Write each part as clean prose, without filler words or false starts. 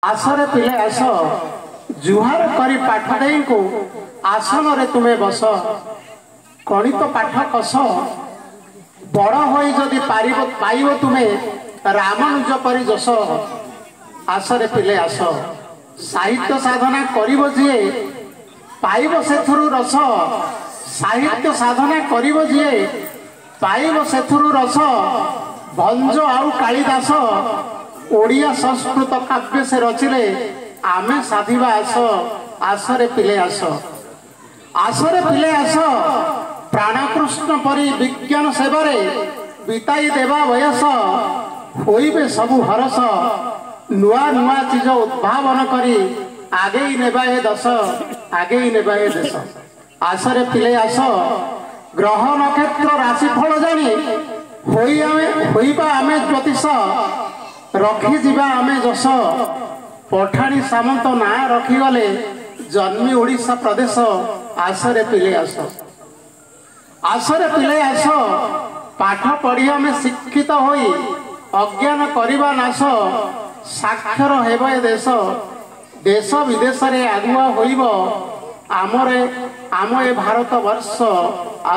आसरे पिले आस जुहार करी पाठदेई को आसन रे तुमे बस गणित पाठ कस बड़ होई जदि पाइब तुमे रामानुज परि जस आसरे पिले आस साहित्य साधना करिब जिए पाइब सेथुरु रस साहित्य साधना करिब जिए पाइब सेथुरु रस भंज आउ कालिदास ओडिया संस्कृत काव्य से रचिले आमे साधिबा आस आसरे पिले आस आसरे पिले आस प्राणकृष्ण परि विज्ञान सेवारे बिताई देवा बयस होइबे सबु हरस नुआ नुआ चीज उद्भावन करी आगे नेबा ए दश आगे नेबा ए देश आसरे पिले आस ग्रह नक्षत्र राशिफल जानी होइबा आमे ज्योतिष रखी जीवा आमे जस पठाणी सामंत ना रखीगले जन्मी ओडिशा प्रदेश आसरे पिले आस आसरे पिले आस पाठ पढ़ी आमे शिक्षित होई अज्ञान करिबा नाश साक्षर हेब ए देश देश विदेश रे आगुआ होइब आम ए भारत वर्ष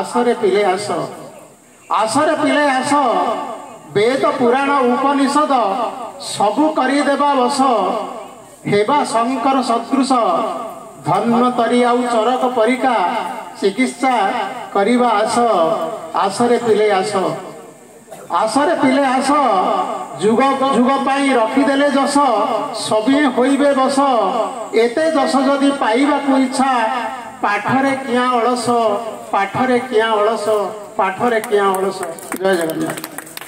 आसरे पिले आस आसरे पिले आस वेद पुराण उपनिषद सबु करी देबा बस हेबा शंकर सदृश धन्वतरी आउ चरक परिका चिकित्सा करिबा आस आसरे पिले आस आसरे पिले आस जुग जुग पाई रखिदेले जस सभी होइबे बस एते जस जदि पाइबाकु इच्छा पाठरे किया अलस पाठरे किया अलस पाठरे किया अलस। जय जगन्नाथ।